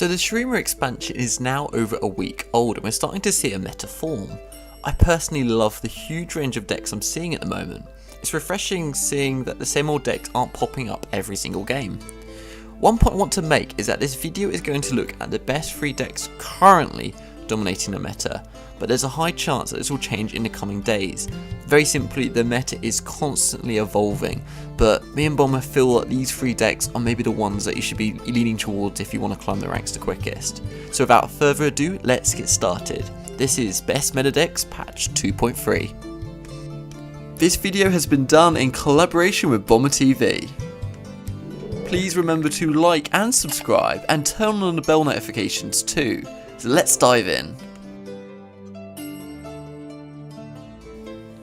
So the Shurima expansion is now over a week old and we're starting to see a meta form. I personally love the huge range of decks I'm seeing at the moment. It's refreshing seeing that the same old decks aren't popping up every single game. One point I want to make is that this video is going to look at the best 3 decks currently dominating the meta, but there's a high chance that this will change in the coming days. Very simply, the meta is constantly evolving, but me and Bomber feel that these 3 decks are maybe the ones that you should be leaning towards if you want to climb the ranks the quickest. So without further ado, let's get started. This is Best Meta Decks Patch 2.3. This video has been done in collaboration with BomberTV. Please remember to like and subscribe and turn on the bell notifications too. So let's dive in.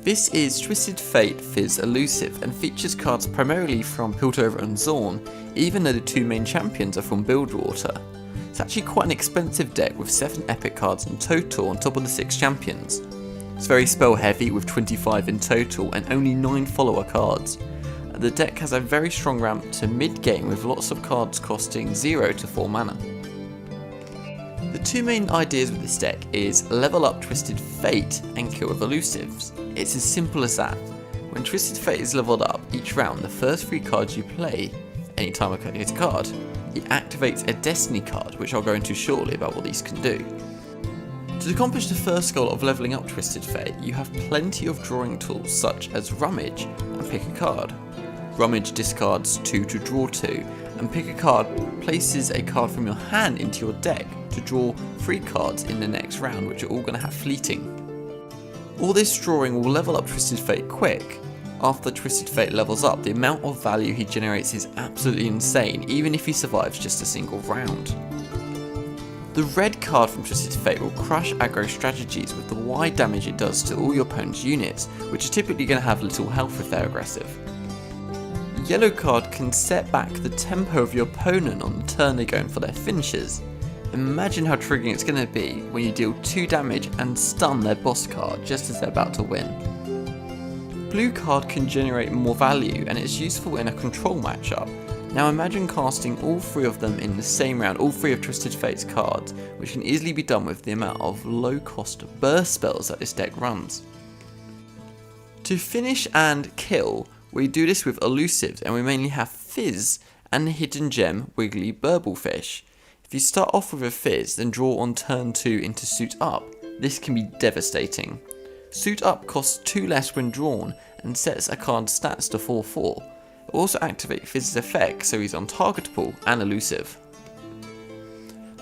This is Twisted Fate Fizz Elusive and features cards primarily from Piltover and Zorn, even though the 2 main champions are from Bilgewater. It's actually quite an expensive deck with 7 epic cards in total on top of the 6 champions. It's very spell heavy with 25 in total and only 9 follower cards. The deck has a very strong ramp to mid game with lots of cards costing 0 to 4 mana. The 2 main ideas with this deck is level up Twisted Fate and kill with Elusives. It's as simple as that. When Twisted Fate is leveled up each round, the first 3 cards you play, anytime I hit a card, it activates a Destiny card, which I'll go into shortly about what these can do. To accomplish the first goal of leveling up Twisted Fate, you have plenty of drawing tools such as Rummage and Pick a Card. Rummage discards 2 to draw 2, and Pick a Card places a card from your hand into your deck to draw 3 cards in the next round, which are all going to have fleeting. All this drawing will level up Twisted Fate quick. After Twisted Fate levels up, the amount of value he generates is absolutely insane, even if he survives just a single round. The red card from Twisted Fate will crush aggro strategies with the wide damage it does to all your opponent's units, which are typically going to have little health if they're aggressive. The yellow card can set back the tempo of your opponent on the turn they're going for their finishes. Imagine how triggering it's going to be when you deal 2 damage and stun their boss card just as they're about to win. Blue card can generate more value and it's useful in a control matchup. Now imagine casting all 3 of them in the same round, all 3 of Twisted Fate's cards, which can easily be done with the amount of low cost burst spells that this deck runs. To finish and kill, we do this with Elusives and we mainly have Fizz and the hidden gem Wiggly Burblefish. If you start off with a Fizz, then draw on turn 2 into Suit Up, this can be devastating. Suit Up costs 2 less when drawn and sets a card's stats to 4/4. It will also activate Fizz's effect so he's untargetable and elusive.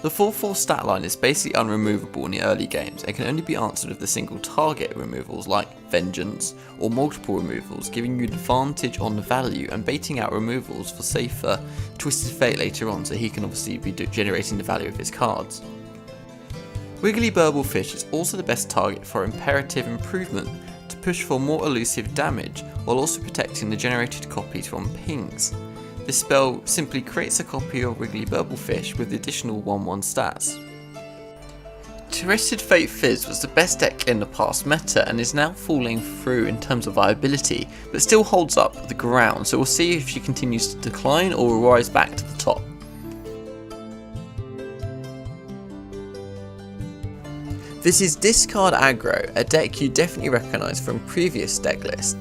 The 4/4 stat line is basically unremovable in the early games and can only be answered with the single target removals like Vengeance or multiple removals, giving you an advantage on the value and baiting out removals for safer Twisted Fate later on, so he can obviously be generating the value of his cards. Wiggly Burblefish is also the best target for Imperative Improvement to push for more elusive damage while also protecting the generated copies from pings. This spell simply creates a copy of Wiggly Burblefish with the additional 1/1 stats. Twisted Fate Fizz was the best deck in the past meta and is now falling through in terms of viability, but still holds up the ground, so we'll see if she continues to decline or will rise back to the top. This is Discard Aggro, a deck you definitely recognise from previous deck lists.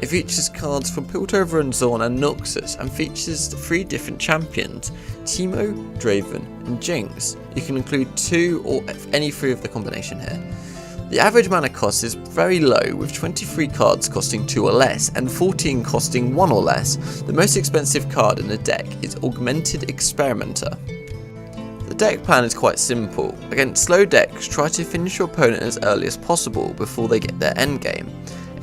It features cards from Piltover and Zorn and Nasus and features 3 different champions, Teemo, Draven and Jinx. You can include 2 or any 3 of the combination here. The average mana cost is very low, with 23 cards costing 2 or less and 14 costing 1 or less. The most expensive card in the deck is Augmented Experimenter. The deck plan is quite simple. Against slow decks, try to finish your opponent as early as possible before they get their endgame.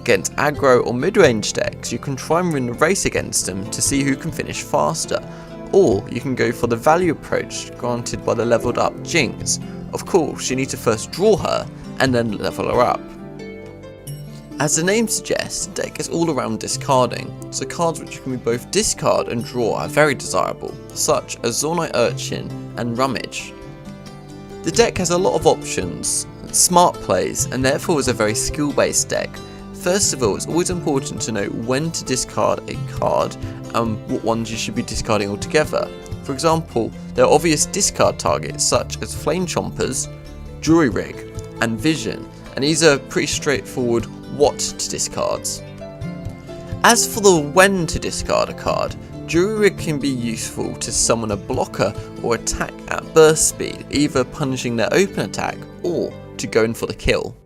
Against aggro or mid-range decks, you can try and win the race against them to see who can finish faster, or you can go for the value approach granted by the leveled up Jinx. Of course, you need to first draw her and then level her up. As the name suggests, the deck is all around discarding, so cards which you can both discard and draw are very desirable, such as Zornite Urchin and Rummage. The deck has a lot of options, smart plays, and therefore is a very skill-based deck. First of all, it's always important to know when to discard a card and what ones you should be discarding altogether. For example, there are obvious discard targets such as Flame Chompers, Jury Rig, and Vision, and these are pretty straightforward what to discards. As for the when to discard a card, Jury Rig can be useful to summon a blocker or attack at burst speed, either punishing their open attack or to go in for the kill.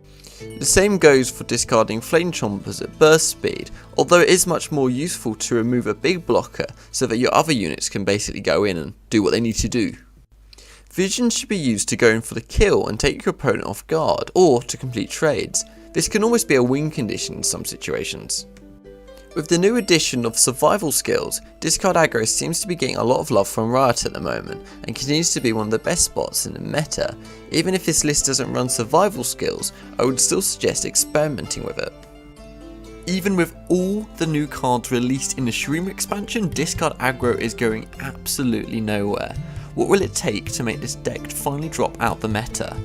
The same goes for discarding Flame Chompers at burst speed, although it is much more useful to remove a big blocker so that your other units can basically go in and do what they need to do. Vision should be used to go in for the kill and take your opponent off guard, or to complete trades. This can almost be a win condition in some situations. With the new addition of survival skills, discard aggro seems to be getting a lot of love from Riot at the moment, and continues to be one of the best spots in the meta. Even if this list doesn't run survival skills, I would still suggest experimenting with it. Even with all the new cards released in the shurima expansion, discard aggro is going absolutely nowhere. What will it take to make this deck finally drop out the meta?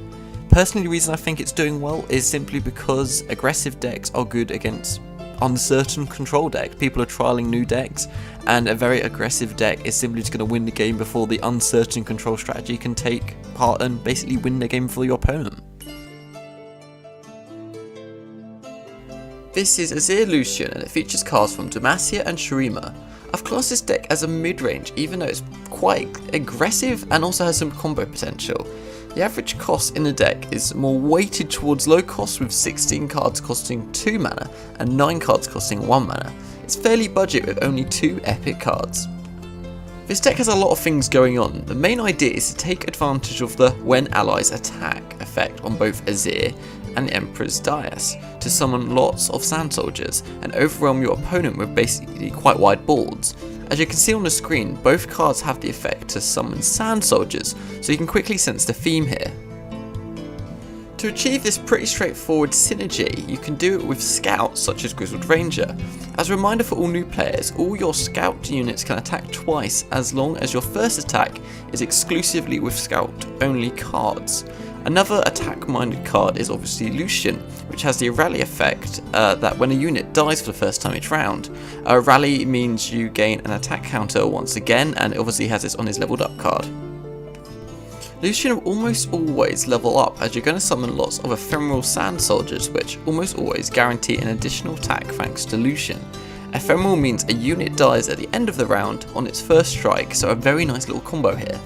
Personally, the reason I think it's doing well is simply because aggressive decks are good against uncertain control deck. People are trialing new decks, and a very aggressive deck is simply just going to win the game before the uncertain control strategy can take part and basically win the game for your opponent. This is Azir Lucian, and it features cards from Demacia and Shurima. I've classed this deck as a mid-range, even though it's quite aggressive and also has some combo potential. The average cost in the deck is more weighted towards low cost, with 16 cards costing 2 mana and 9 cards costing 1 mana. It's fairly budget with only 2 epic cards. This deck has a lot of things going on. The main idea is to take advantage of the when allies attack effect on both Azir and the Emperor's Dais to summon lots of sand soldiers and overwhelm your opponent with basically quite wide boards. As you can see on the screen, both cards have the effect to summon sand soldiers, so you can quickly sense the theme here. To achieve this pretty straightforward synergy, you can do it with scouts such as Grizzled Ranger. As a reminder for all new players, all your scout units can attack twice as long as your first attack is exclusively with scout only cards. Another attack-minded card is obviously Lucian, which has the rally effect that when a unit dies for the first time each round, rally means you gain an attack counter once again, and it obviously has this on his leveled up card. Lucian will almost always level up as you're going to summon lots of ephemeral sand soldiers, which almost always guarantee an additional attack thanks to Lucian. Ephemeral means a unit dies at the end of the round on its first strike, so a very nice little combo here.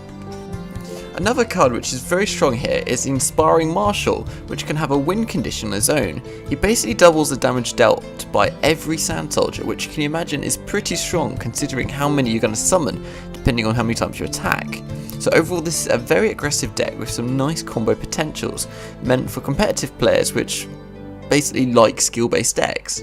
Another card which is very strong here is the Inspiring Marshal, which can have a win condition on his own. He basically doubles the damage dealt by every sand soldier, which can you imagine is pretty strong considering how many you're going to summon depending on how many times you attack. So overall, this is a very aggressive deck with some nice combo potentials, meant for competitive players which basically like skill-based decks.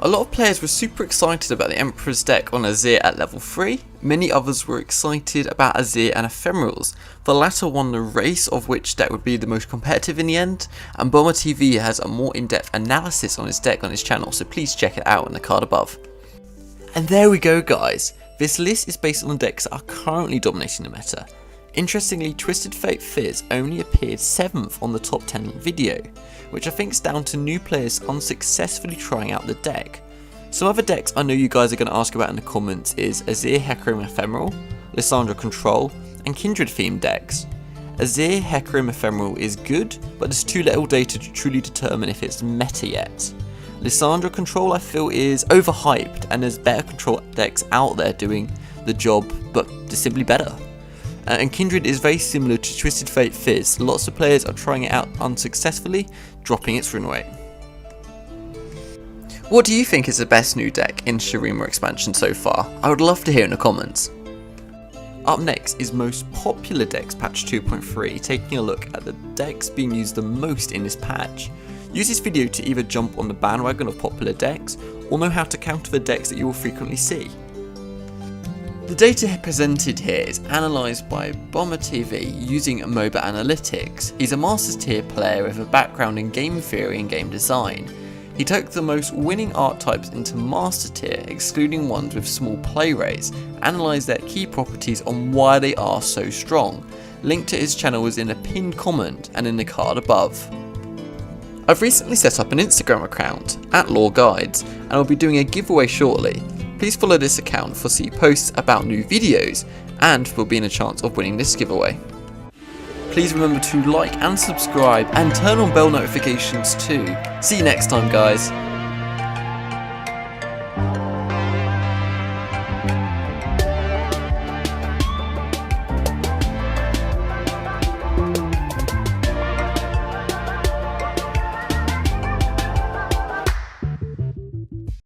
A lot of players were super excited about the Emperor's deck on Azir at level 3, many others were excited about Azir and Ephemerals. The latter won the race of which deck would be the most competitive in the end, and BomberTV has a more in-depth analysis on his deck on his channel, so please check it out in the card above. And there we go guys, this list is based on the decks that are currently dominating the meta. Interestingly, Twisted Fate Fizz only appeared 7th on the top 10 video, which I think is down to new players unsuccessfully trying out the deck. Some other decks I know you guys are going to ask about in the comments is Azir Hecarim Ephemeral, Lissandra Control, and Kindred themed decks. Azir Hecarim Ephemeral is good, but there's too little data to truly determine if it's meta yet. Lissandra Control I feel is overhyped, and there's better control decks out there doing the job, but they're simply better. And Kindred is very similar to Twisted Fate Fizz. Lots of players are trying it out unsuccessfully, dropping its rune rate. What do you think is the best new deck in Shurima expansion so far? I would love to hear in the comments. Up next is most popular decks patch 2.3, taking a look at the decks being used the most in this patch. Use this video to either jump on the bandwagon of popular decks, or know how to counter the decks that you will frequently see. The data presented here is analysed by BomberTV using MOBA analytics. He's a Masters tier player with a background in game theory and game design. He took the most winning archetypes into Master tier, excluding ones with small play rates, analysed their key properties on why they are so strong. Link to his channel is in a pinned comment and in the card above. I've recently set up an Instagram account, @LawGuides, and I'll be doing a giveaway shortly. Please follow this account for see posts about new videos and will be in a chance of winning this giveaway. Please remember to like and subscribe and turn on bell notifications too. See you next time, guys.